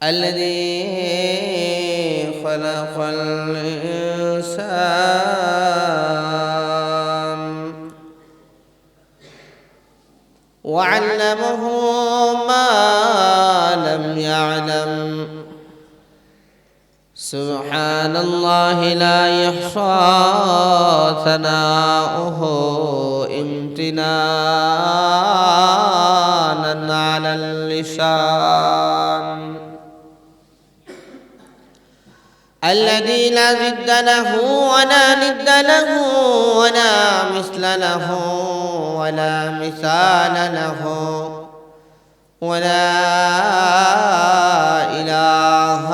الذي خلق الإنسان وعلمه ما لم يعلم. سبحان الله لا يحصى ثناؤه امتنانا على اللسان. الذي لا ضد له ولا ند له ولا مثل له ولا مثال له ولا إله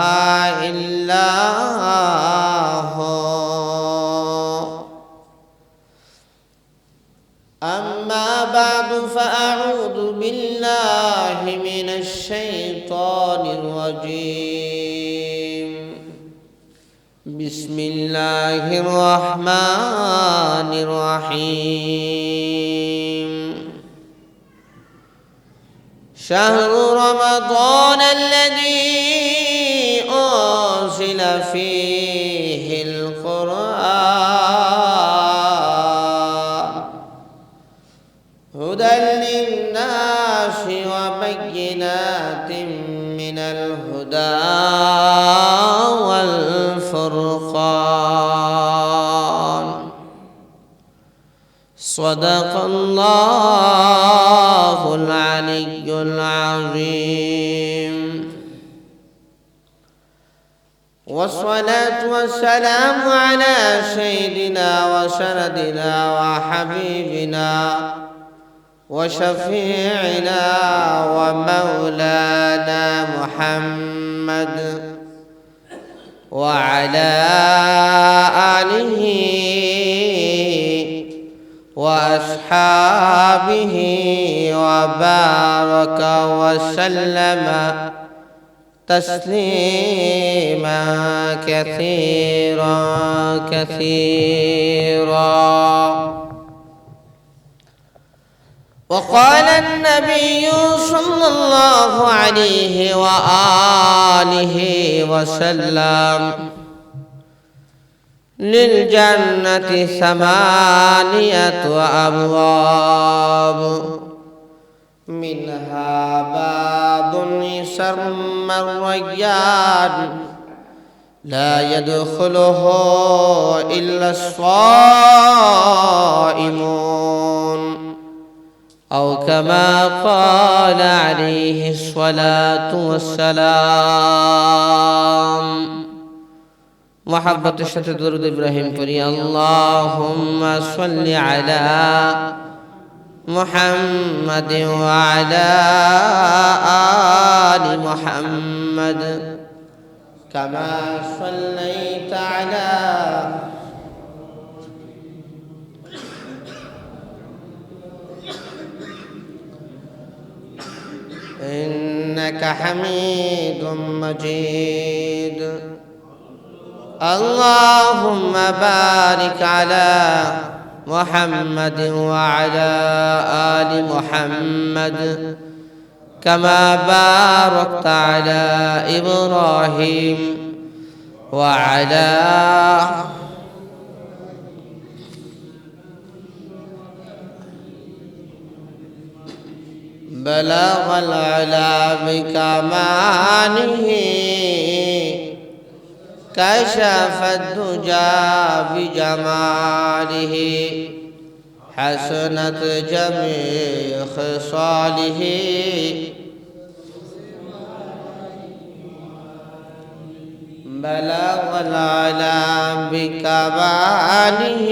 إلا هو. أما بعد فأعوذ بالله من الشيطان الرجيم. بسم الله الرحمن الرحيم. شهر رمضان الذي أنزل فيه القرآن هدى للناس وبينات من الهدى والفرقان. صدق الله العلي العظيم. والصلاة والسلام على سيدنا وسندنا وحبيبنا وشفيعنا ومولانا محمد وعلى آله وأصحابه وبارك وسلم تسليما كثيرا كثيرا. وقال النبي صلى الله عليه وآله وسلم: للجنة 8 أبواب منها باب يسمى الريان لا يدخله إلا الصائمون، أو كما قال عليه الصلاة والسلام. محبة الشتى درود إبراهيم قري. اللهم صل على محمد وعلى آل محمد كما صليت على إنك حميد مجيد. اللهم بارك على محمد وعلى آل محمد كما باركت على إبراهيم وعلى بلغ العلا بكماله كشف الدجى بجماله حسنت جميع خصاله بلغ العلا بكماله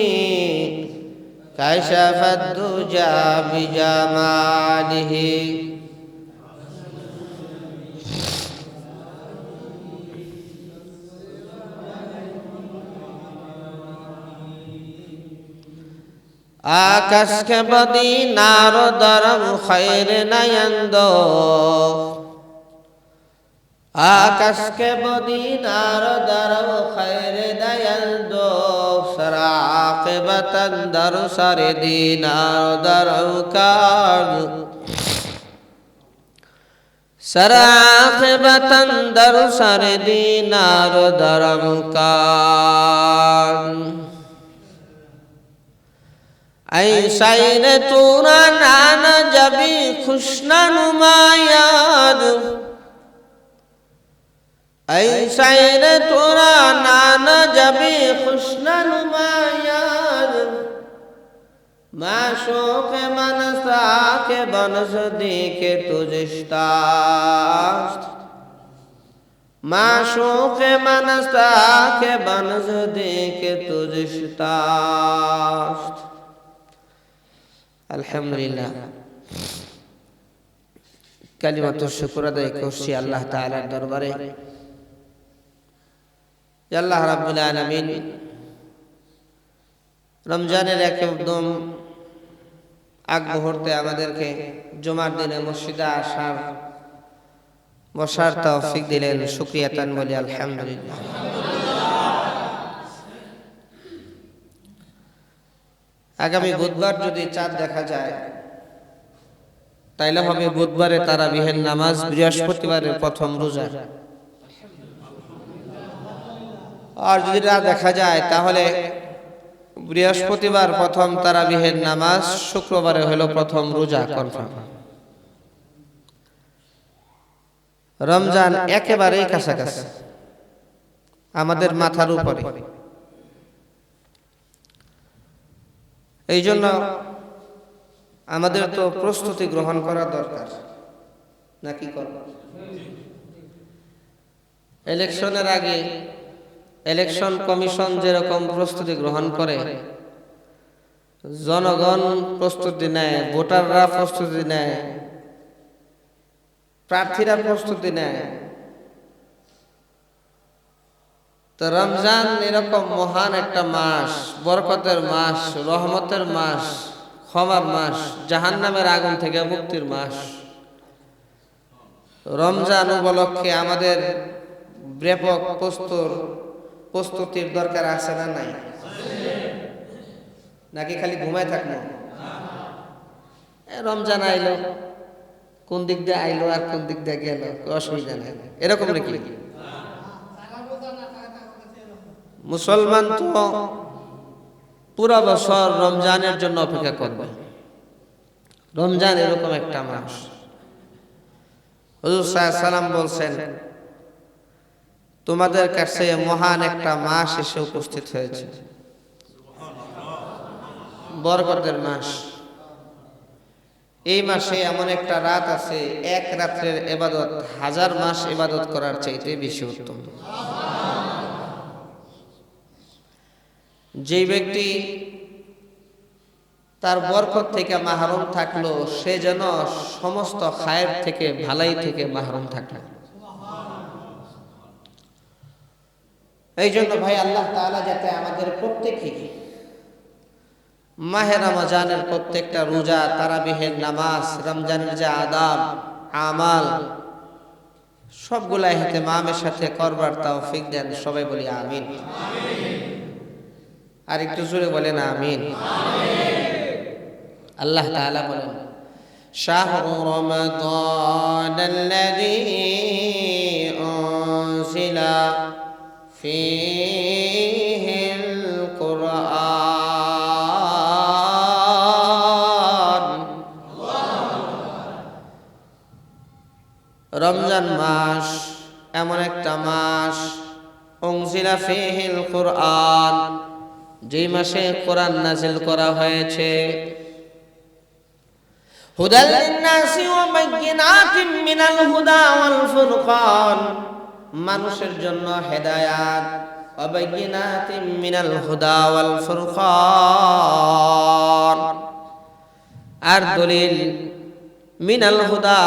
كشف الدجى بجماله आकाश के बदी नारो दरम खैर नयंदो आकाश के बदी नारो दरम खैर नयंदो सराक़ बतन दर सर दीनार दरम कार সরাখিবাতান দর সর দিনার দরম কান ऐ शायर तोरा नाना जबी खुशना नुमायाद ऐ शायर तोरा नाना जबी खुशना नुमायाद माशोक मनसा के बनस देखे तुझिश्तास्त माशोक मनसा के बनस देखे तुझिश्तास्त আলহামদুলিল্লাহ কালিমাতুশ শুকর আদায় করছি আল্লাহ তাআলার দরবারে। আল্লাহ রাব্বুল আলামিন রমজানের একদম আগ মুহূর্তে আমাদেরকে জুমার দিনে মসজিদে বসার তৌফিক দিলেন, শুকরিয়া তান বলি আলহামদুলিল্লাহ। আগামী বুধবার যদি চাঁদ দেখা যায় তাইলে হবে বুধবারে তারাবিহের নামাজ, বৃহস্পতিবারের প্রথম রোজা। আর যদি না দেখা যায় তাহলে বৃহস্পতিবার প্রথম তারাবিহের নামাজ, শুক্রবারে হলো প্রথম রোজা কনফার্ম। রমজান একেবারেই কাছাকাছি, আমাদের মাথার উপরে। এই জন্য আমাদের তো প্রস্তুতি গ্রহণ করা দরকার, নাকি করব? ইলেকশনের আগে ইলেকশন কমিশন যেরকম প্রস্তুতি গ্রহণ করে, জনগণ প্রস্তুতি নেয়, ভোটাররা প্রস্তুতি নেয়, প্রার্থীরা প্রস্তুতি নেয়, তো রমজান এরকম মহান একটা মাস, বরকতের মাস, রহমতের মাস, ক্ষমার মাস, জাহান্নামের আগুন থেকে মুক্তির মাস। রমজান উপলক্ষে আমাদের ব্যাপক প্রস্তুতির দরকার আছে না নাই? নাকি খালি ঘুমায় থাকবো? রমজান আইলো, কোন দিক দিয়ে আইলো আর কোন দিক দিয়ে গেল, অসুবিধা নেই, এরকম নাকি? মুসলমান তো পুরো বছর রমজানের জন্য অপেক্ষা করবে। রমজান এরকম একটা মাস। হুজুর সাল্লাল্লাহু আলাইহি সাল্লাম বলছেন, তোমাদের কাছে মহান একটা মাস এসে উপস্থিত হয়েছে, বরকতের মাস। এই মাসে এমন একটা রাত আছে, এক রাত্রের ইবাদত 1000 মাস ইবাদত করার চাইতে বেশি উত্তম। যে ব্যক্তি তার বরকত থেকে মাহরুম থাকলো, সে যেন সমস্ত খায়ের থেকে, ভালাই থেকে মাহরুম থাকলো। এই জন্য ভাই, আল্লাহ তাআলা যাতে আমাদের প্রত্যেককে মাহে রমজানের প্রত্যেকটা রোজা, তারাবিহের নামাজ, রমজানের যে আদাব আমাল, সবগুলা ইহতিমামের সাথে করবার তৌফিক দেন। সবাই বলি আমিন। আর একটু জোরে বলেন আমিন। আল্লাহ তাআলা বলেন, শাহরু রমাদানাল্লাযী উনজিলা ফীহিল কুরআন। রমজান মাস এমন একটা মাস, উনজিলা ফীহিল কুরআন, যে মাসে কোরআন নাযিল করা হয়েছে। হুদাল লিন-নাসি ওয়া বায়্যিনাতিন মিনাল হুদা ওয়াল ফুরকান, মানুষের জন্য হেদায়াত, ওয়া বায়্যিনাতিন মিনাল হুদা ওয়াল ফুরকান, আর দলিল মিনাল হুদা,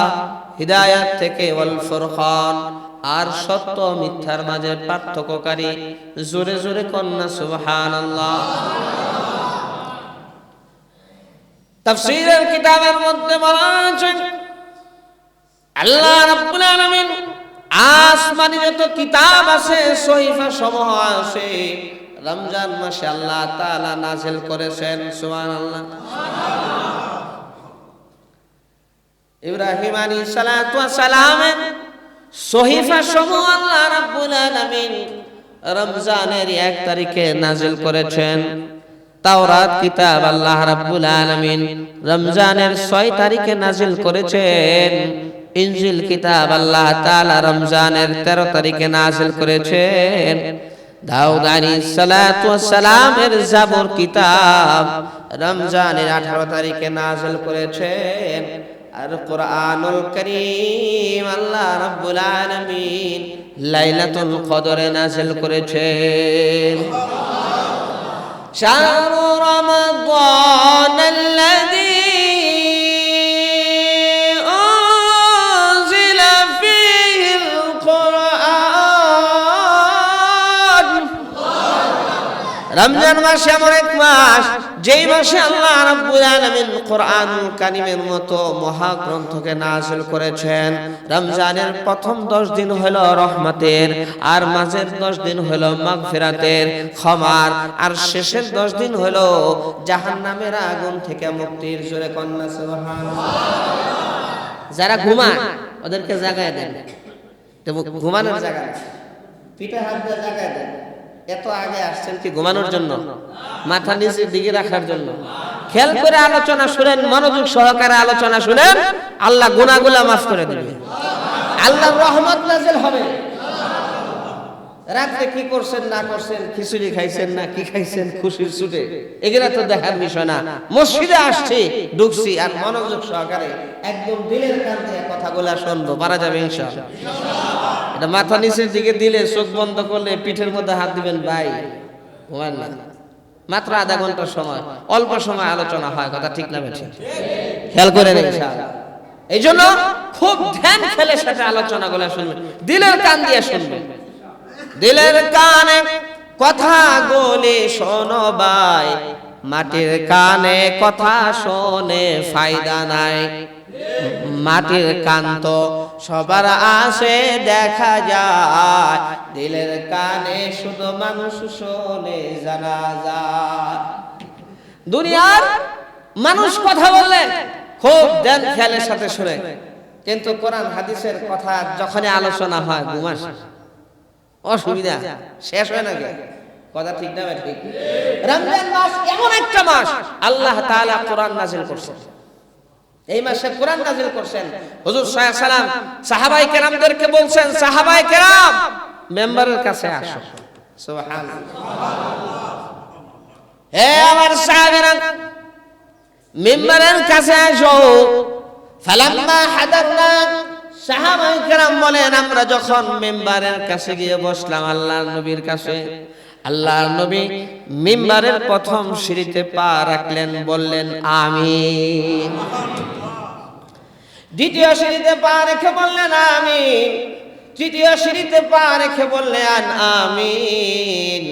হিদায়াত থেকে, ওয়াল ফুরকান, আর সত্য মিথ্যার মাঝে পার্থক্যকারী। জোরে জোরে কন্যা সুবহানাল্লাহ। তাফসীরের কিতাবের মধ্যে বলা আছে, আল্লাহ রাব্বুল আলামিন আসমানি যত কিতাব আছে, সহিফা সমূহ আছে, রমজান মাসে আল্লাহ তাআলা নাযিল করেছেন। সুবহানাল্লাহ। ইব্রাহিম আলাইহিস সালাতু ওয়াস সালামের সহিফা সমূহ আল্লাহ রাব্বুল আলামিন রমজানের 1 তারিখে নাযিল করেছেন। তাওরাত কিতাব আল্লাহ রাব্বুল আলামিন রমজানের 6 তারিখে নাযিল করেছেন। ইনজিল কিতাব আল্লাহ তাআলা রমজানের 13 তারিখে নাযিল করেছেন। দাউদ আলাইহিস সালাতু ওয়াস সালামের জাবর কিতাব রমজানের 18 তারিখে নাযিল করেছেন। আর কোরআনুল কারীম আল্লাহ রাব্বুল আলামিন লাইলাতুল কদরে নাযিল করেছেন। শাহরু রমাদানাল্লাযী উনজিলা ফীহিল কুরআন। রমজান মাস এমন এক মাস যেই মাসে আল্লাহ রাব্বুল আলামিন কোরআনুল কারীমের মতো মহাগ্রন্থকে নাযিল করেছেন। রমজানের প্রথম 10 দিন হলো রহমতের, আর মাঝের 10 দিন হলো মাগফিরাতের, ক্ষমার, আর শেষের 10 দিন হলো জাহান্নামের আগুন থেকে মুক্তির। জোরে কন্যা সুবহানাল্লাহ। যারা ঘুমায় ওদেরকে জাগায় দেন, ঘুমানোর জায়গা পিঠে হাত দিয়ে জাগায় দেন। এত আগে আসছেন কি ঘুমানোর জন্য? মাথা নিচের দিকে রাখার জন্য? খেয়াল করে আলোচনা শুনেন, মনোযোগ সহকারে আলোচনা শুনেন, আল্লাহ গুনাহগুলো মাফ করে দিবেন, আল্লাহর রহমত নাযিল হবে। রাতে কি করছেন না করছেন, খিচুড়ি খাইছেন না কি খাইছেন খুশির ছুটে, এগুলা তো দেখার বিষয় না। মসজিদে আসছি, ঢুকছি, আর মনোযোগ সহকারে একদম দিলের কান দিয়ে কথাগুলো শুনবো, পারা যাবে ইনশাআল্লাহ। এটা মাথা নিচের দিকে দিলে, চোখ বন্ধ করলে, পিঠের মধ্যে হাত দিবেন, ভাই ঘুমান না। মাত্র আধা ঘন্টার সময়, অল্প সময় আলোচনা হয়, কথা ঠিক না বেঠিক? খেয়াল করে নেই ইনশাআল্লাহ। এই জন্য খুব ধ্যান খেলে সাথে আলোচনাগুলো শুনবেন, দিলের কান দিয়ে শুনবেন। দিলের কানে কথা বলে শোনো ভাই, মাটির কানে কথা শোনে ফায়দা নাই। মাটির কান তো সবার আসে দেখা যায়, দিলের কানে শুধু মানুষ শোনে জানা যায়। দুনিয়ার মানুষ কথা বললে খুব ধ্যান খেয়ালের সাথে শুনে, কিন্তু কোরআন হাদিসের কথা যখনই আলোচনা হয় ঘুমাস অসুবিধা, শেষ হয় না কথা ঠিক না ঠিক? রমজান মাস এমন একটা মাস আল্লাহ তাআলা কোরআন নাযিল করছেন। এই মাসে কোরআন নাযিল করছেন। হুজুর সাল্লাল্লাহু আলাইহি সাল্লাম সাহাবায়ে কেরামদেরকে বলছেন, সাহাবায়ে কেরাম মেম্বারের কাছে আসো। সুবহানাল্লাহ। হে আমার সাহাবীরা, মেম্বারের কাছে আসো। ফালাম্মা হাদারনা, সাহাবায়ে কেরাম বলেন, আমরা যখন মেম্বারের কাছে গিয়ে বসলাম, আল্লাহর নবীর কাছে, আল্লাহর নবী মিম্বারের প্রথম সিঁড়িতে পা রাখলেন, বললেন আমিন। দ্বিতীয় সিঁড়িতে পা রেখে বললেন আমিন। তৃতীয় সিঁড়িতে পা রেখে বললেন আমিন।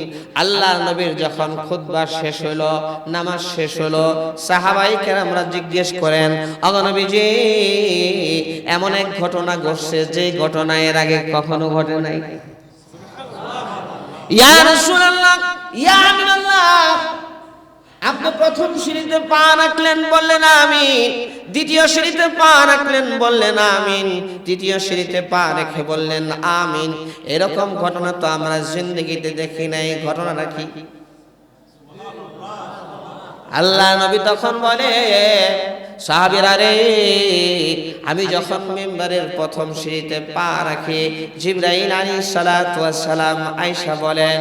আল্লাহর নবীর যখন খুতবা শেষ হলো, নামাজ শেষ হলো, সাহাবায়ে কেরামরা জিজ্ঞেস করেন, ওগো নবীজি, এমন এক ঘটনা ঘটছে যে ঘটনা এর আগে কখনো ঘটে নাই। ইয়া রাসূলুল্লাহ, ইয়া হাবিবাল্লাহ, আপনি প্রথম সিঁড়িতে পা রাখলেন, বললেন আমিন। দ্বিতীয় সিঁড়িতে পা রাখলেন, বললেন আমিন। তৃতীয় সিঁড়িতে পা রেখে বললেন আমিন। এরকম ঘটনা তো আমরা জিন্দেগিতে দেখি নাই, ঘটনাটা কি? আল্লাহ নবী তখন বলে, সাহাবীরা রে, আমি যখন মিম্বারের প্রথম সিঁড়িতে পা রাখি, জিবরাইল আলাইহিস সালাতু ওয়াস সালাম আয়েশা বলেন,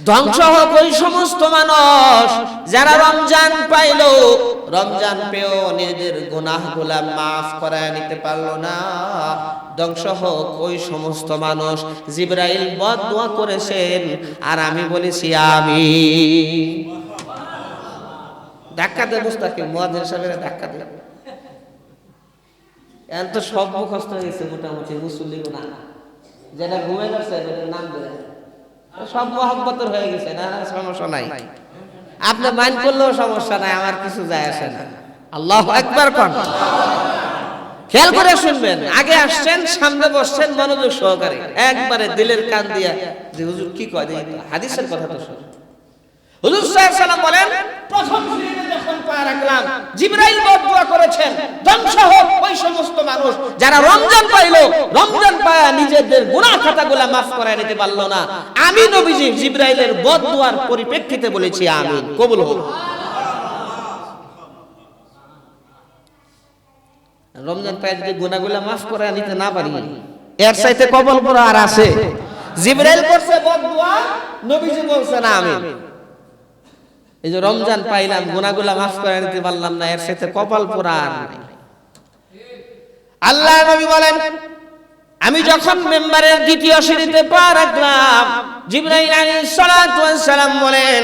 ধ্বংস হোক ওই সমস্ত মানুষ যারা রমজান পাইলো, রমজান পেও নিজেদের গুনাহগুলা মাফ করায় নিতে পারলো না। ধ্বংস হোক ওই সমস্ত মানুষ, জিবরাইল বদদুয়া করেছেন আর আমি বলেছি আমিন। ধাক্কা দে মুস্তাকে, মুয়াজ্জিন সাহেবের ধাক্কা দে। এখন তো সব মুখস্থ হয়ে গেছে মোটামুটি, মুসল্লি না যেটা ঘুমে গেছে নাম দেয়, সব মহব্বতের হয়ে গেছে, না সমস্যা নাই। আপনি মাইন্ড করলেও সমস্যা নাই, আমার কিছু যায় আসে না। আল্লাহু আকবার কোন। খেয়াল করে শুনবেন, আগে আসছেন, সামনে বসছেন, মনোযোগ সহকারে একবারে দিলের কান দিয়া যে হুজুর কি কয়, হাদিসের কথা তো শুনুন। হুজুর সাল্লাল্লাহু আলাইহি ওয়াসাল্লাম বলেন, প্রথম সিঁড়িতে যখন পা রাখলাম জিবরাইল বদদুয়া করেছেন, ধ্বংস হোক ওই সমস্ত মানুষ যারা রমজান পাইলো, রমজান পায়া নিজেদের গুনাহ খাতাগুলো maaf করায় নিতে পারলো না। আমি নবীজি জিবরাইলের বদদুয়ার পরিপ্রেক্ষিতে বলেছি আমিন, কবুল হোক। রমজান পায়া যদি গুনাহগুলো maaf করায় নিতে না পারি, এর চাইতে কবল করা আর আছে? জিবরাইল করছে বদদুয়া, নবীজি বলছেন আমিন। এই যে রমজান পাইলাম, গুনাহগুলো maaf করে নিতে পারলাম না, এর সাথে কপাল পোড়া আর নাই। আল্লাহ নবী বলেন, আমি যখন মেম্বারের দ্বিতীয় সিঁড়িতে পা রাখলাম, জিবরাইল আলাইহিস সালাতু ওয়াস সালাম বলেন,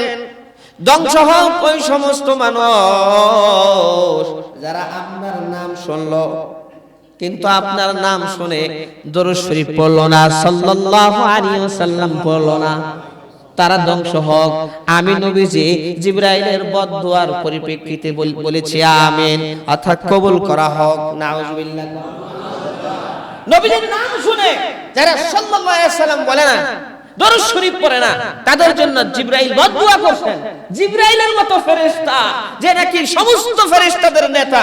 ধ্বংস হোক ওই সমস্ত মানুষ যারা আপনার নাম শুনলো কিন্তু আপনার নাম শুনে দরুদ শরীফ পড়লো না, সাল্লাল্লাহু আলাইহি ওয়াসাল্লাম পড়লো না, তারা ধ্বংস হোক। আমি নবীজি জিবরাইলের বদদুয়ার পরিপ্রেক্ষিতে বলেছি আমিন, অর্থাৎ কবুল করা হোক। নাউজুবিল্লাহ। নবীজির নাম শুনে যারা সাল্লাল্লাহু আলাইহি ওয়াসাল্লাম বলে না, দরুদ শরীফ পড়ে না, তাদের জন্য জিবরাইল বদদুয়া করছেন। জিবরাইলের মতো ফেরেশতা, যে নাকি সমস্ত ফেরেশতাদের নেতা,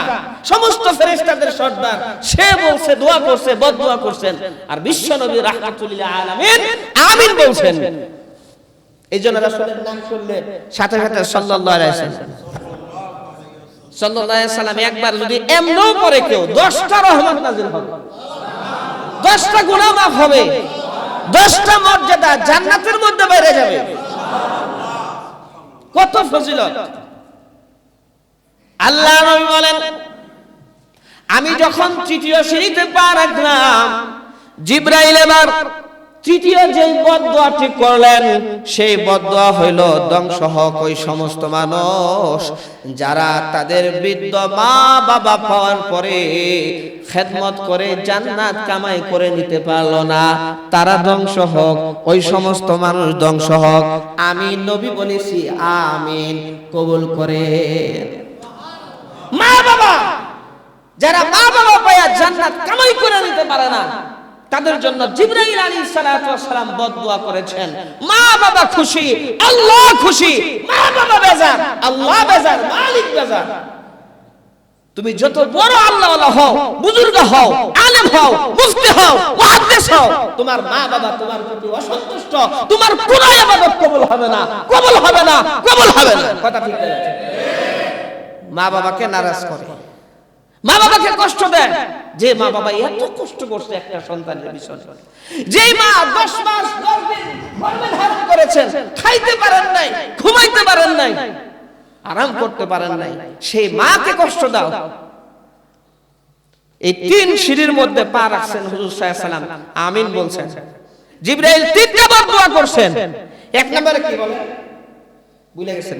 সমস্ত ফেরেশতাদের সর্দার, সে বলছে, দোয়া করছে, বদদুয়া করছেন, আর বিশ্ব নবী রাহমাতুল লিল আলামিন আমিন বলছেন। এই জন্য রাসূলের নাম শুনলে সাথে সাথে সাল্লাল্লাহু আলাইহি ওয়াসাল্লাম, সাল্লাল্লাহু আলাইহি ওয়াসাল্লাম একবার যদি এমনও পড়ে কেউ, 10টা রহমত নাযিল হবে, 10টা গুনাহ মাফ হবে, 10টা মর্যাদা জান্নাতের মধ্যে বেড়ে যাবে। কত ফজিলত! আল্লাহ নবী বলেন, আমি যখন তৃতীয় সিঁড়িতে পা রাখলাম, জিবরাইল এবার তৃতীয় যে বদদুয়াটি করলেন, সেই বদদুয়া হইল, ধ্বংস হোক ওই সমস্ত মানুষ যারা তাদের বৃদ্ধ মা বাবা পাওয়ার পরে খেদমত করে জান্নাত কামাই করে নিতে পারলো না, তারা ধ্বংস হোক, ওই সমস্ত মানুষ ধ্বংস হোক। আমি নবী বলেছি আমিন, কবুল করে। মা বাবা, যারা মা বাবা পায়া জান্নাত কামাই করে নিতে পারে না, তাদের জন্য জিবরাইল আলাইহিস সালাতু ওয়াস সালাম বদদুয়া করেছেন। মা বাবা খুশি, আল্লাহ খুশি। মা বাবা বেজার, আল্লাহ বেজার, মালিক বেজার। তুমি যত বড় আল্লাহওয়ালা হও, বুজুর্গ হও, আলেম হও, মুফতি হও, মুহাদ্দিস হও, তোমার মা বাবা তোমার প্রতি অসন্তুষ্ট, তোমার কোন ইবাদত কবুল হবে না, কবুল হবে না, কবুল হবে না। কথা ঠিক আছে? মা বাবাকে নারাজ করে, মা বাবাকে কষ্ট দেয়, যে মা বাবা এত কষ্ট করছে একটা সন্তানের পিছনে, যে মা 10 মাস 10 দিন গর্ভে ধারণ করেছেন, খাইতে পারেন নাই, ঘুমাইতে পারেন নাই, আরাম করতে পারেন নাই, সেই মাকে কষ্ট দাও। এই 3 সিঁড়ির মধ্যে পা রাখছেন হুজুর সাল্লাল্লাহু আলাইহি ওয়াসাল্লাম, আমিন বলছেন। জিবরাইল 3টা বার দোয়া করছেন। এক নম্বরে কি বলে ভুলে গেছেন?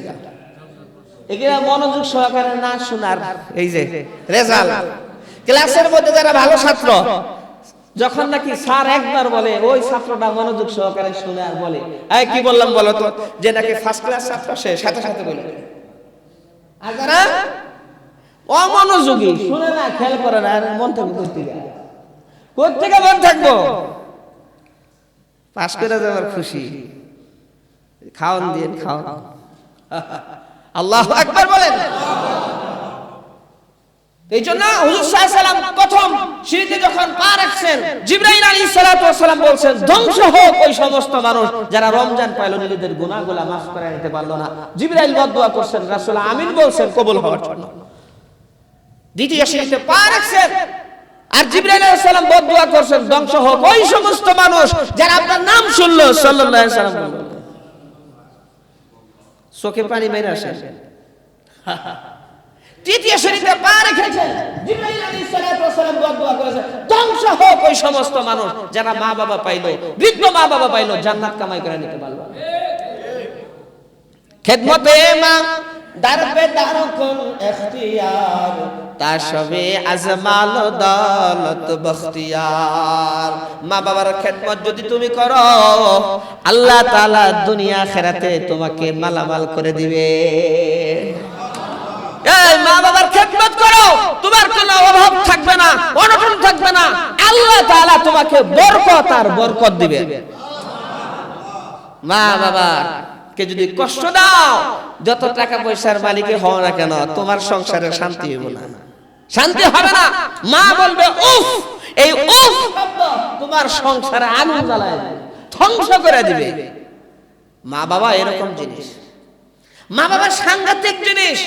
এগুলা মনোযোগ সহকারে না শোনার এই যে রেজাল্ট। ক্লাসের মধ্যে যারা ভালো ছাত্র, যখন নাকি স্যার একবার বলে, ওই ছাত্রটা মনোযোগ সহকারে শুনে আর বলে, এই কি বললাম বলো তো, যে নাকি ফার্স্ট ক্লাস ছাত্র, সে সাথে সাথে বলে। আর যারা অমনোযোগী, শুনে না, খেয়াল করে না, মন থেকে কোথেকে মন থাকবো, পাস করে যাওয়ার খুশি, খাওয়ান দিয়ে খাওয়ান। আল্লাহু আকবার বলেন। এই জন্য হুজুর সাল্লাল্লাহু আলাইহি ওয়াসাল্লাম প্রথম সিঁড়িতে যখন পা রাখছেন, জিবরাইল আলাইহিস সালাতু ওয়াস সালাম বলছেন, ধ্বংস হোক ওই সমস্ত মানুষ যারা রমজান পাইল, নিজেদের গুনাহগুলো maaf করে নিতে পারলো না। জিবরাইল বদদুয়া করছেন, রাসূল আমিন বলছেন কবুল হওয়ার জন্য। দ্বিতীয় সিঁড়িতে পা রাখছেন, আর জিবরাইল আলাইহিস সালাম বদদুয়া করছেন, ধ্বংস হোক ওই সমস্ত মানুষ যারা আপনার নাম শুনলো, সাল্লাল্লাহু আলাইহি ওয়াসাল্লাম বললেন। চোখে পানি মেরে আসে। তৃতীয় সিঁড়িতে পা রেখেছেন, জিবরাইল আলাইহিস সালাতু ওয়াস সালাম বদদুয়া করেছেন, ধ্বংস হোক ওই সমস্ত মানুষ যারা মা বাবা পাইলো, বৃদ্ধ মা বাবা পাইলো, জান্নাত কামাই করে নিতে পারলো। খেদমতে মা দারবে দারকুন ইখতিয়ার, তাশবে আজমাল দালত বখতিয়ার। মা বাবার খেদমত যদি তুমি করো, আল্লাহ তাআলা দুনিয়া আখিরাতে তোমাকে মালামাল করে দিবে। এই মা বাবার খেদমত করো, তোমার কোনো অভাব থাকবে না, অনটন থাকবে না, আল্লাহ তাআলা তোমাকে বরকত আর বরকত দিবে। মা বাবা কে যদি কষ্ট দাও, যত টাকা পয়সার মালিক হও না কেন, তোমার সংসারে শান্তি হবে না, শান্তি হবে না। মা বলবে উফ, এই উফ তোমার সংসারে আগুন জ্বালায় দেবে, ধ্বংস করে দিবে। মা বাবা এরকম জিনিস, মা বাবা সাংঘাতিক জিনিস।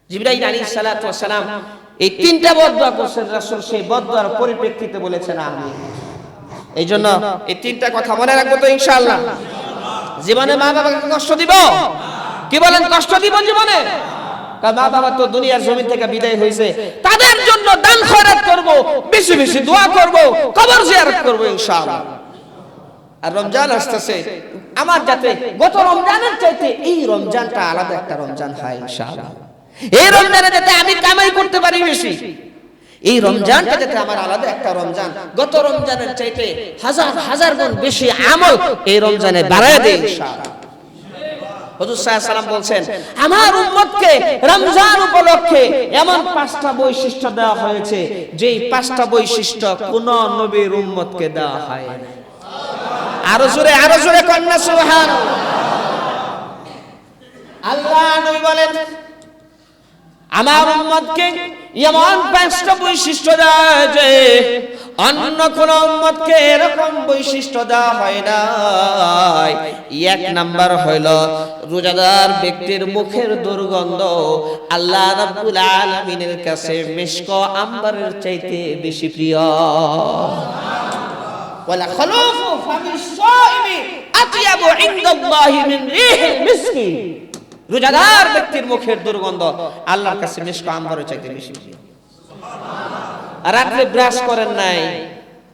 জিবরাইল আলাইহিস সালাতু ওয়াস সালাম এই তিনটা বদদুয়া করছেন, রাসূল সেই বদদুয়ার পরিপ্রেক্ষিতে বলেছেন আমিন। এই জন্য এই তিনটা কথা মনে রাখবো তো ইনশাআল্লাহ। জীবনে মা বাবাকে কষ্ট দিব, কি বলেন, কষ্ট দিব জীবনে? কারণ মা বাবা তো দুনিয়ার জমিন থেকে বিদায় হয়েছে, তাদের জন্য দান খয়রাত করব, বেশি বেশি দোয়া করব, কবর জিয়ারত করব ইনশাআল্লাহ। আর রমজান আসতেছে, আমার যাতে গত রমজানের চাইতে এই রমজানটা আলাদা একটা রমজান হয় ইনশাআল্লাহ। এই রমজানে যাতে আমি কামাই করতে পারি বেশি, এই রমজানটা যাতে আমার আলাদা একটা রমজান, গত রমজানের চাইতে হাজার হাজার গুণ বেশি আমল এই রমজানে বাড়ায় দেই ইনশাআল্লাহ। হুজুর সাল্লাল্লাহু আলাইহি ওয়াসাল্লাম বলছেন, আমার উম্মতকে রমজান উপলক্ষে এমন 5টা বৈশিষ্ট্য দেওয়া হয়েছে, যেই 5টা বৈশিষ্ট্য কোন নবীর উম্মতকে দেওয়া হয় না। আরো জোরে কন্যা সুবহানাল্লাহ। আল্লাহ নবী বলেন, আমার উম্মতকে এমন 5টা বৈশিষ্ট্য দেওয়া যে অন্য কোন উম্মতকে এরকম বৈশিষ্ট্য দেওয়া হয় না। 1 নাম্বার হইল, রোজাদার ব্যক্তির মুখের দুর্গন্ধ আল্লাহ রাব্বুল আলামিনের কাছে মিশক আম্বরের চাইতে বেশি প্রিয়। ওয়ালা খালুফু ফামিস সাইমি আতয়াবু ইনদাল্লাহি মিন রিহিল মিসকি। রোজাদার ব্যক্তির মুখের দুর্গন্ধ আল্লাহর কাছে মিশক আম্বরের চাইতে বেশি প্রিয়। রাতে ব্রাশ করেন নাই,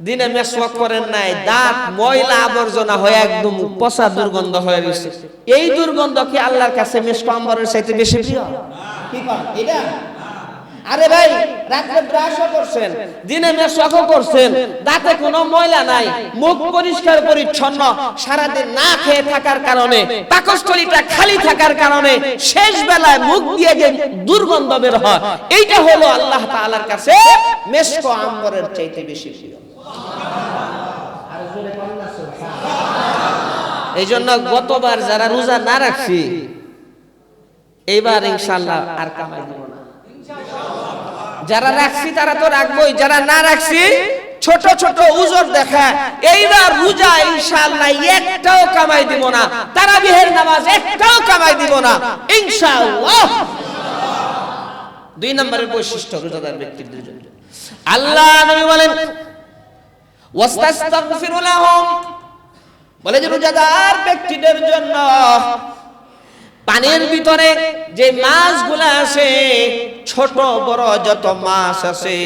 দিনে মেসওয়াক করেন নাই, দাঁত ময়লা আবর্জনা হয়ে একদম পচা দুর্গন্ধ হয়ে গেছে, এই দুর্গন্ধ কি আল্লাহর কাছে মিশক আম্বরের চাইতে বেশি প্রিয়? কি কর এটা? আরে ভাই, রাতে ব্রাশও করছেন, দিনে মেসওয়াকও করছেন, দাঁতে কোনো ময়লা নাই, মুখ পরিষ্কার পরিচ্ছন্ন, সারাদিন না খেয়ে থাকার কারণে, পাকস্থলীটা খালি থাকার কারণে শেষ বেলায় মুখ দিয়ে যে দুর্গন্ধ বের হয়, এইটা হলো আল্লাহ তাআলার কাছে মিশক আম্বরের চাইতে বেশি প্রিয়। এই জন্য গতবার যারা রোজা না রাখছি, এইবার ইনশাআল্লাহ আর কামাই দেব না। যারা রাখছি তারা তো রাখবোই, যারা না রাখছি ছোট ছোট উজর দেখা, এইবার রোজা ইনশাআল্লাহ একটাও কামাই দিব না, তারাবিহের নামাজ একটাও কামাই দিব না ইনশাআল্লাহ। 2 নম্বরের বৈশিষ্ট্য রোজাদার ব্যক্তিদের জন্য আল্লাহ নবী বলেন, ওয়াস্তাগফিরু লাহুম, বলে যে রোজাদার ব্যক্তিদের জন্য পানির ভিতরে যে মাছগুলা আছে, ছোট বড় যত মাছ আছে,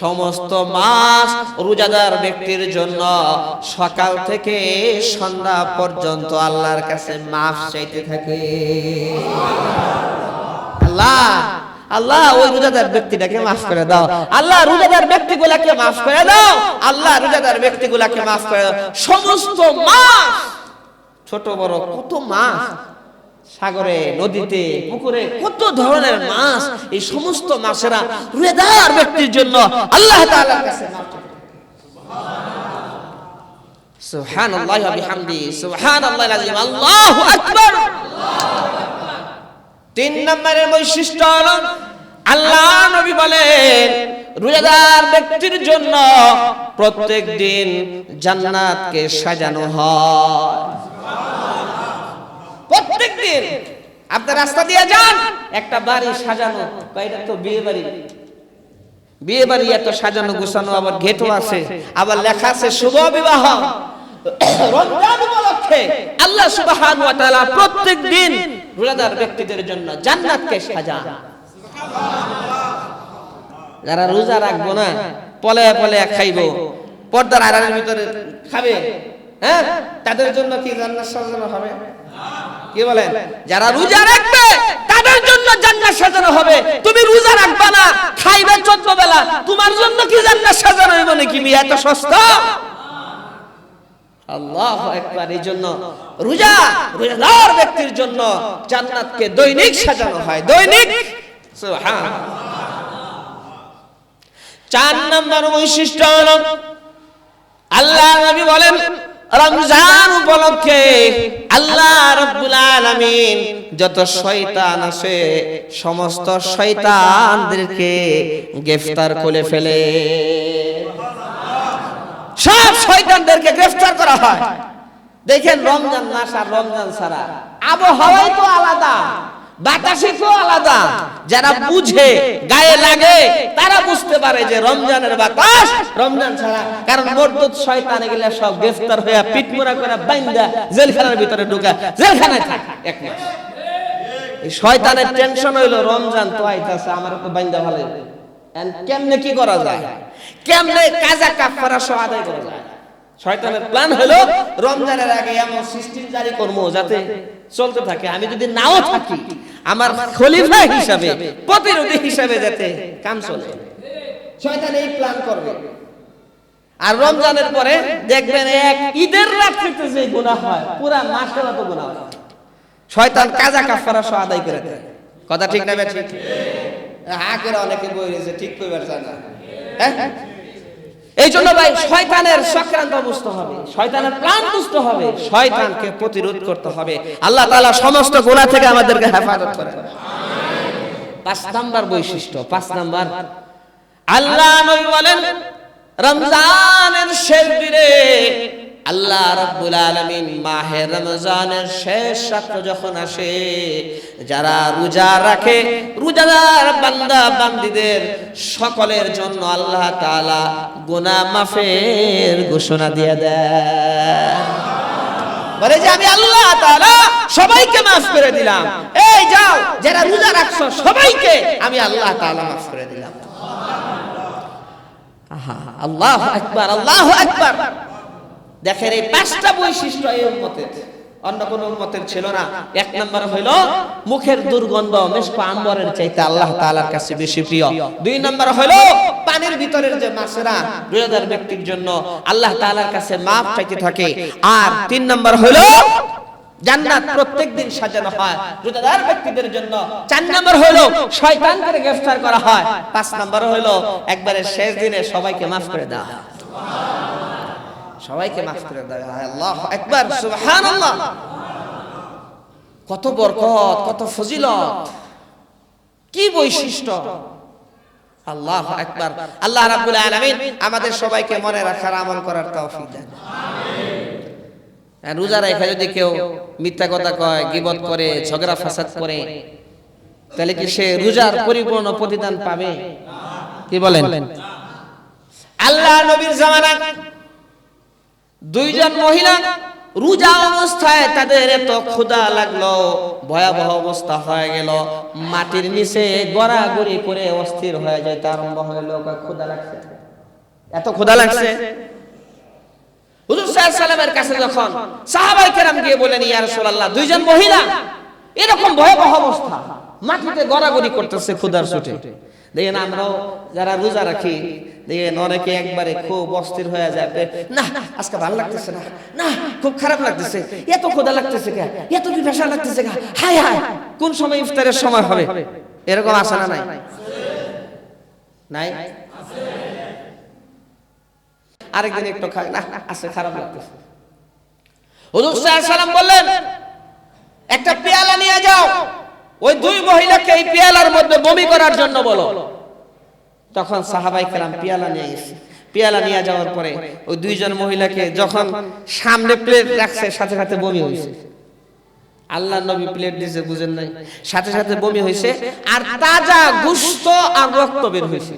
সমস্ত মাছ রোজাদার ব্যক্তির জন্য সকাল থেকে সন্ধ্যা পর্যন্ত আল্লাহর কাছে মাফ চাইতে থাকে। আল্লাহ ওই রোজাদার ব্যক্তিটাকে মাফ করে দাও, আল্লাহ রোজাদার ব্যক্তিগুলাকে মাফ করে দাও, আল্লাহ রোজাদার ব্যক্তিগুলাকে মাফ করে দাও। সমস্ত মাছ, ছোট বড় কত মাছ, সাগরে, নদীতে, পুকুরে কত ধরনের মাছ, এই সমস্ত মাছেরা রোজাদার ব্যক্তির জন্য আল্লাহ তাআলার কাছে মাফ চাইতে থাকে। সুবহানাল্লাহি ওয়া বিহামদিহি, সুবহানাল্লাহিল আযীম, আল্লাহু আকবার। 3 নম্বরের বৈশিষ্ট্য হলো, আল্লাহ নবী বলেন, রোজাদার ব্যক্তির জন্য প্রত্যেক দিন জান্নাতকে সাজানো হয়। প্রত্যেক দিন আপনার রাস্তা দিয়ে যান, একটা বাড়ি সাজানো, এটা তো বিয়ে বাড়ি, বিয়ে বাড়ি এত সাজানো গোছানো, আবার গেটও আছে, আবার লেখা আছে শুভ বিবাহ। রমজান উপলক্ষে আল্লাহ সুবহানাহু ওয়া তাআলা প্রত্যেক দিন রোজাদার ব্যক্তিদের জন্য জান্নাতকে সাজান। যারা রোজা রাখবো না, পলে পলে খাইবো, পর্দার আড়ালের ভিতরে খাবে, হ্যাঁ, তাদের জন্য কি জান্নাত সাজানো হবে? কি বলেন? যারা রোজা রাখবে তাদের জন্য জান্নাত সাজানো হবে। তুমি রোজা রাখবা না, খাইবে 14 বেলা, তোমার জন্য কি জান্নাত সাজানো হবে নাকি? এত সস্তা? আল্লাহু আকবার। এই জন্য রোজাদার ব্যক্তির জন্য জান্নাতকে দৈনিক সাজানো হয়, দৈনিক। সুবহানাল্লাহ। 4 নম্বর বৈশিষ্ট্য হলো, আল্লাহ নবী বলেন, রমজান উপলক্ষে আল্লাহ রাব্বুল আলামিন যত শয়তান আছে সমস্ত শয়তানদেরকে গ্রেফতার করে ফেলে। সব শয়তানদেরকে গ্রেফতার করা হয়। দেখেন রমজান মাস আর রমজান ছাড়া আবহাওয়াই তো আলাদা, বাতাসে তো আলাদা। যারা বুঝে, গায়ে লাগে, তারা বুঝতে পারে যে রমজানের বাতাস রমজান ছাড়া। কারণ মরদুদ শয়তান এগুলা সব গ্রেফতার হয়ে পিটমোরা করে বাইন্দা জেলখানার ভিতরে ঢোকা, জেলখানায় থাকে এক মাস। এই শয়তানের টেনশন হইলো রমজান তো আইতাছে, আমার তো বাইন্দা ভালো। কেমনে কি করা যায়, কেমনে কাজা কাফারা সহ আদায় করা যায়। শয়তানের প্ল্যান হলো রমজানের আগে এমন সিস্টেম জারি করবো যাতে চলতে থাকে। আমি যদি নাও থাকি, আমার খলিফা হিসাবে, প্রতিরোধী হিসাবে যাতে কাম চলে। শয়তান এই প্ল্যান করবে। আর রমজানের পরে দেখবেন এক ঈদের রাত্রিতে যে গুনাহ হয় পুরা মাসের মতো গুনাহ হয়। শয়তান কাজা কাফারা সহ আদায় করে দেয়। কথা ঠিক না বেঠিক? হ্যাঁ করে অনেকে বলেছে ঠিক কইবার চায় না। হ্যাঁ, এই জন্য ভাই শয়তানের চক্রান্ত বুঝতে হবে, শয়তানের প্ল্যান বুঝতে হবে, শয়তানকে প্রতিরোধ করতে হবে। আল্লাহ তাআলা সমস্ত গুনাহ থেকে আমাদেরকে হেফাজত করেন। 5 নাম্বার বৈশিষ্ট্য, 5 নাম্বার, আল্লাহ নবী বলেন রমজানের শেষ দিনে আল্লাহ রাব্বুল আলামিন মাহে রমজানের শেষ রাত যখন আসে, যারা রোজা রাখে, রোজাদার বান্দা বান্দীদের সকলের জন্য আল্লাহ তাআলা গুনাহ মাফের ঘোষণা দিয়ে দেন। বলে যে আমি আল্লাহ তাআলা সবাইকে মাফ করে দিলাম। এই যাও যারা রোজা রাখছো সবাইকে আমি আল্লাহ তাআলা মাফ করে দিলাম। আল্লাহু আকবার, আল্লাহু আকবার। দেখেন এই 5টা বৈশিষ্ট্য এই উম্মতের, অন্য কোন উম্মতের ছিল না। 1 নাম্বার হইল মুখের দুর্গন্ধ মিশক আম্বরের চাইতে আল্লাহ তাআলার কাছে বেশি প্রিয়। 2 নাম্বার হইল পানির ভিতরের যে মাছেরা রোজাদার ব্যক্তির জন্য আল্লাহ তাআলার কাছে maaf চাইতে থাকে। আর 3 নাম্বার হইল জান্নাত প্রত্যেকদিন সাজানো হয় রোজাদার ব্যক্তিদের জন্য। 4 নাম্বার হইল শয়তানকে গ্রেফতার করা হয়। 5 নাম্বার হইল একবারে শেষ দিনে সবাইকে maaf করে দেওয়া হয়। সবাইকে মাফ করে দেওয়া হয়। আল্লাহু আকবার, সুবহানাল্লাহ। কত বরকত, কত ফজিলত, কি বৈশিষ্ট্য! আল্লাহু আকবার। আল্লাহ রাব্বুল আলামিন আমাদের সবাইকে মনে রাখার, আমল করার তৌফিক দেন। আমিন। রোজা রেখে যদি কেউ মিথ্যা কথা কয়, গীবত করে, ঝগড়া ফাসাদ করে, তাহলে কি সে রোজার পরিপূর্ণ প্রতিদান পাবে? কি বলেন? আল্লাহ নবীর জামানায় 2 জন মহিলা রোজা অবস্থায় তাদের এত ক্ষুধা লাগলো, ভয়াবহ অবস্থা হয়ে গেল, মাটির নিচে গড়াগড়ি করে অস্থির হয়ে যায়। আরম্ভ হলো ক্ষুধা লাগছে, এত ক্ষুধা লাগছে। হুজুর সাল্লাল্লাহু আলাইহি ওয়াসাল্লামের কাছে যখন সাহাবায়ে কেরাম গিয়ে বলেন, ইয়া রাসূলুল্লাহ 2 জন মহিলা এরকম ভয়াবহ অবস্থা, মাটিতে গড়াগড়ি করতেছে ক্ষুধার চোটে। দেখেন আমরাও যারা রোজা রাখি, দেখেন অনেকে একবারে খুব অস্থির হয়ে যায়, না আজকে ভালো লাগতেছে না, না খুব খারাপ লাগতেছে, এত ক্ষুধা লাগতেছে কে, এত পিপাসা লাগতেছে কে, হায় হায় কোন সময় ইফতারের সময় হবে, এরকম আছে না? নাই নাই? আরেকদিন একটু খায়, না আজকে খারাপ লাগতেছে। হুজুর সাল্লাল্লাহু আলাইহি ওয়াসাল্লাম বললেন একটা পেয়ালা নিয়ে যাও, ওই 2 মহিলাকে এই পেয়ালার মধ্যে বমি করার জন্য বলো। তখন সাহাবায়ে কেরাম পেয়ালা নিয়ে গেছে। পেয়ালা নিয়ে যাওয়ার পরে ওই 2 জন মহিলাকে যখন সামনে প্লেট রাখছে, সাথে সাথে বমি হয়েছে। আল্লাহ নবী প্লেট দিয়েছে, বুঝেন নাই, সাথে সাথে বমি হয়েছে, আর তাজা গোশত আর রক্ত বের হয়েছে।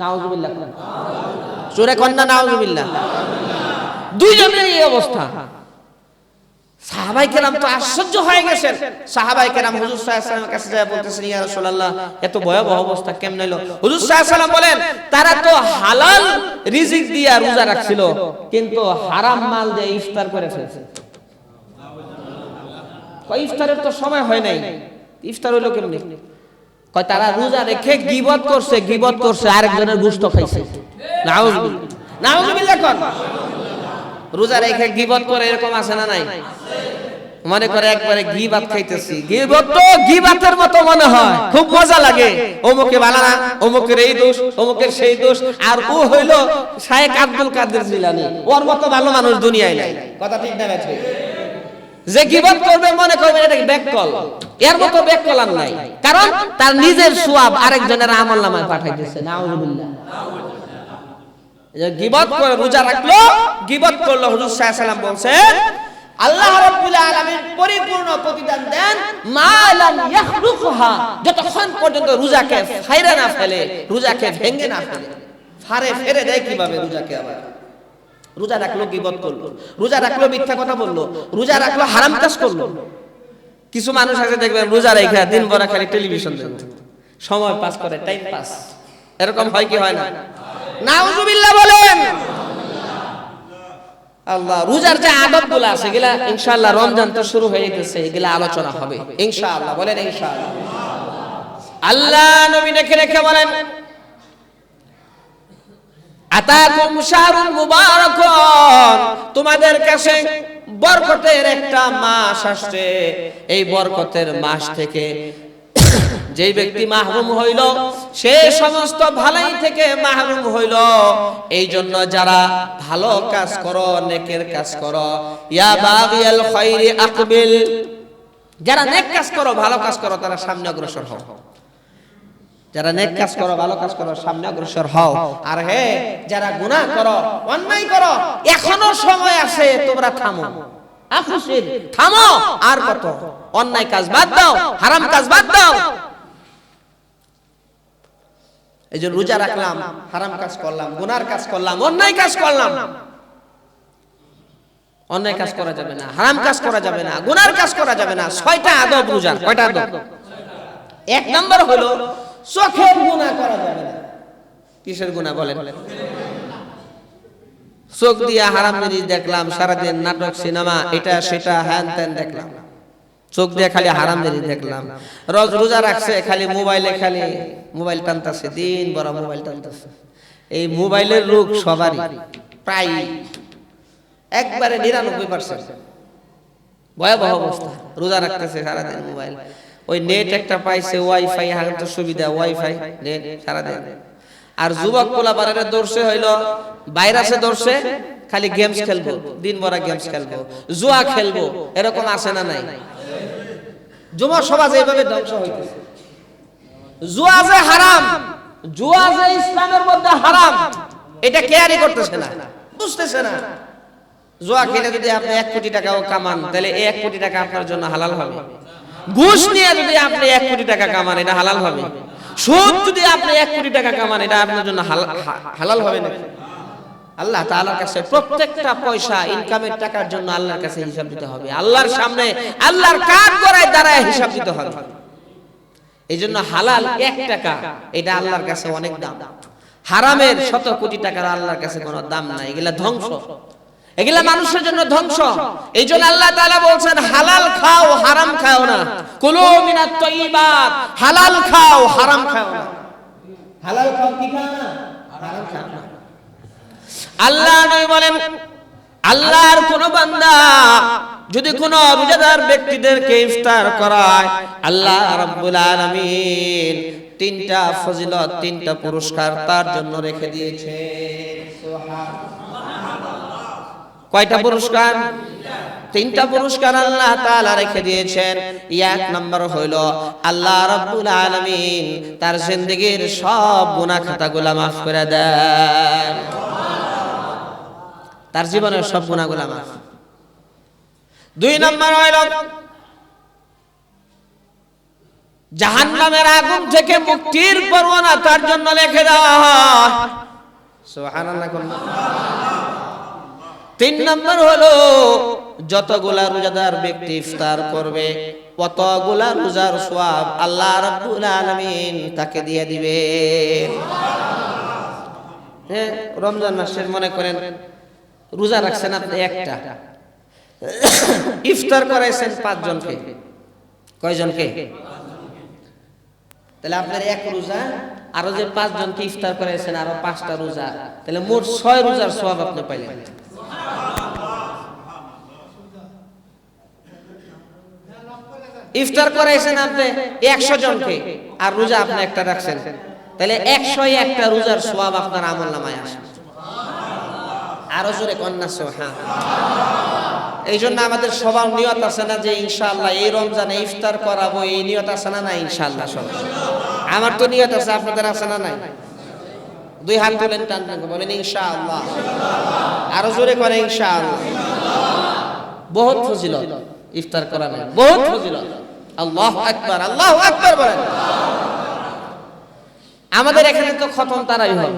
নাউজুবিল্লাহ, জোরে কন্না নাউজুবিল্লাহ। 2 জনের এই অবস্থা। সাহাবায়ে কেরাম তো আশ্চর্য হয়ে গেছেন। সাহাবায়ে কেরাম হুজুর সাল্লাল্লাহু আলাইহি ওয়াসাল্লামের কাছে যায় বলতেছেন, ইয়া রাসূলুল্লাহ এত ভয়াবহ অবস্থা কেমন হলো? হুজুর সাল্লাল্লাহু আলাইহি ওয়াসাল্লাম বলেন, তারা তো হালাল রিজিক দিয়ে রোজা রাখছিল, কিন্তু হারাম মাল দিয়ে ইফতার করে ফেলছে। কই ইফতারের তো সময় হয় নাই, ইফতার হলো কেমনে? কয় তারা রোজা রেখে গীবত করছে, আরেকজনের গোশত খাইছে। নাউজুবিল্লাহ, নাউজুবিল্লাহ। কোন রোজা রেখে গীবত করে এরকম আছে না নাই? মনে করে একবারে ঘি ভাত খাইতেছি, গীবত তো গীবাতের মতো মনে হয়, খুব মজা লাগে। অমুকে ভালো না, অমুকের এই দোষ, অমুকের সেই দোষ, আর ও হইল শায়েখ আব্দুল কাদের জিলানী, ওর মতো ভালো মানুষ দুনিয়ায় নাই। কথা ঠিক না ঠিক? যে গীবত করবে মনে করবে এটা ব্যাককল, এর মতো ব্যাককল আর নাই, কারণ তার নিজের সওয়াব আরেকজনের আমলনামায় পাঠাইতেছে। নাউজুবিল্লাহ। গীবত করে রোজা রাখলো, গীবত করলো, হুজুর সাল্লাল্লাহু আলাইহি ওয়াসাল্লাম বলেন আল্লাহ রাব্বুল আলামিন পরিপূর্ণ প্রতিদান দেন মা লাম ইয়াখলুকহা, যতক্ষণ পর্যন্ত রোজাকে ফাইরা না ফেলে, রোজাকে ভেঙে না ফেলে। ফারে ফেরে দেয় কিভাবে রোজাকে? আবার রোজা রাখলো গীবত করলো, রোজা রাখলো মিথ্যা কথা বললো, রোজা রাখলো হারাম কাজ করলো। কিছু মানুষ আছে দেখবেন রোজা রেখে দিন ভরা খালি টেলিভিশন দেখে সময় পাস করে, টাইম পাস। এরকম হয় কি হয় না? নাউজুবিল্লাহ বলেন। আল্লাহ রোজার যে আদবগুলো আছে এগুলা ইনশাআল্লাহ রমজান তো শুরু হয়ে গেছে, এগুলা আলোচনা হবে ইনশাআল্লাহ। বলেন ইনশাআল্লাহ। আল্লাহ নবী ডেকে রেখে বলেন আতাকুম শাহরুল মুবারাকুন, তোমাদের কাছে বরকতের একটা মাস আসছে। এই বরকতের মাস থেকে যেই ব্যক্তি মাহরুম হইল সে সমস্ত ভালাই থেকে মাহরুম হইল। এই জন্য যারা ভালো কাজ করো, নেকের কাজ করো, ইয়া বাগিয়াল খায়রি আকবিল, যারা নেক কাজ করো, ভালো কাজ করো, তারা সামনে অগ্রসর হও। যারা নেক কাজ করো, ভালো কাজ করো, সামনে অগ্রসর হও। আর হে যারা গুনাহ করো, অন্যায় করো, এখনো সময় আছে, তোমরা থামো। আফুসির, থামো। আর কত? অন্যায় কাজ বাদ দাও, হারাম কাজ বাদ দাও। এই যে রোজা রাখলাম, হারাম কাজ করলাম, গুনার কাজ করলাম, অন্যায় কাজ করলাম। অন্যায় কাজ করা যাবে না, হারাম কাজ করা যাবে না, গুনার কাজ করা যাবে না। 6টা আদব রোজার। কয়টা আদব? 1 নাম্বার হলো চোখের গুনাহ করা যাবে না। কিসের গুনাহ বলেন? চোখ দিয়ে হারাম জিনিস দেখলাম, সারাদিন নাটক, সিনেমা, এটা সেটা হ্যান ত্যান দেখলাম, চোখ দিয়ে খালি হারাম জিনিস দেখলাম। রোজা রাখছে, খালি মোবাইলে, খালি মোবাইল টানতেছে, দিন বড় মোবাইল টানতেছে। এই মোবাইলের রোগ সবারই, প্রায় একবারে 99% ভয়াবহ অবস্থা। রোজা রাখতেছে, সারাদিন মোবাইল, ওই নেট একটা পাইছে, ওয়াইফাই, হাতে তো সুবিধা, ওয়াইফাই নেট সারাদিন। আর যুবক পোলা বারের দর্শে হইল ভাইরাসে দর্শে, খালি গেমস খেলবো, দিন ভরা গেমস খেলবো, জুয়া খেলবো। এরকম আছে না নাই? যুব সমাজ এইভাবে ধ্বংস হইতেছে। জুয়া যে হারাম, জুয়া যে ইসলামের মধ্যে হারাম, এটা কেয়ারই করতেছে না, বুঝতেছে না। জুয়া খেলে যদি আপনি 1 কোটি টাকাও কামান, তাহলে 1 কোটি টাকা আপনার জন্য হালাল হবে। ঘুষ নিয়ে যদি আপনি 1 কোটি টাকা কামান, এটা হালাল হবে। সুদ যদি আপনি 1 কোটি টাকা কামান, এটা আপনার জন্য হালাল হবে না। আল্লাহ তাআলার কাছে প্রত্যেকটা পয়সা, ইনকামের টাকার জন্য আল্লাহর কাছে হিসাব দিতে হবে। আল্লাহর সামনে, আল্লাহর কাঠগড়ায় দাঁড়ায় হিসাব দিতে হবে। এই জন্য হালাল 1 টাকা, এটা আল্লাহর কাছে অনেক দাম। হারামের 100 কোটি টাকার আল্লাহর কাছে কোনো দাম নাই। এগুলা ধ্বংস, এগুলা মানুষের জন্য ধ্বংস। এই জন্য আল্লাহ তাআলা বলছেন হালাল খাও, হারাম খাও না। কুলু মিনাত তাইয়িবাত, হালাল খাও, হারাম খাও না। হালাল খাও, কি খাও না? হারাম খাও না। আল্লাহ নবী বলেন আল্লাহর কোন বান্দা যদি কোন রোজাদার ব্যক্তিদেরকে ইফতার করায়, আল্লাহ রাব্বুল আলামিন 3টা ফজিলত, 3টা পুরস্কার তার জন্য রেখে দিয়েছে। কয়টা পুরস্কার? 3টা পুরস্কার আল্লাহ তাআলা রেখে দিয়েছেন। 1 নাম্বার হইল আল্লাহ রাব্বুল আলামিন তার জিন্দেগীর সব গুনাহ খাতাগুলো maaf করে দেন। তার জীবনের সব গুনাহগুলো maaf। 2 নাম্বার হইল জাহান্নামের আগুন থেকে মুক্তির পরোয়ানা তার জন্য লিখে দেওয়া হয়। সুবহানাল্লাহ। 3 নাম্বার হলো যতগুলা রোজাদার ব্যক্তি ইফতার করবে ততগুলা রোজার সওয়াব আল্লাহ রাব্বুল আলামিন তাকে দিয়ে দিবেন। হ্যাঁ, রমজান মাসের মনে করেন রোজা রাখছেন আপনি একটা, ইফতার করাইছেন 5 জনকে। কয়জনকে? তাহলে আপনার 1 রোজা, আরো যে 5 জনকে ইফতার করাইছেন আরো 5টা রোজা, তাহলে মোট 6 রোজার সওয়াব আপনি পাইলেন। ইফতার করাইছেন আপনি 100 জনকে, আর রোজা আপনি একটা রাখছেন, তাহলে 101টা রোজার সওয়াব আপনার আমলনামায় আসে। আরো জোরে কন্যা সুবহান। এই জন্য আমাদের সবার নিয়ত আছে না যে ইনশাআল্লাহ এই রমজানে ইফতার করাবো, এই নিয়ত আছে না? নাই ইনশাআল্লাহ সবার। আমার তো নিয়ত আছে, আপনাদের আছে না? নাই। দুই হাত তুলেন, টান টান বলেন ইনশাআল্লাহ। আরো জোরে করে ইনশাআল্লাহ। বহুত ফজিলত ইফতার করানো, বহুত ফজিলত। আল্লাহু আকবার, আল্লাহু আকবার বলেন। আমাদের এখানে তো খতম তারাই হয়।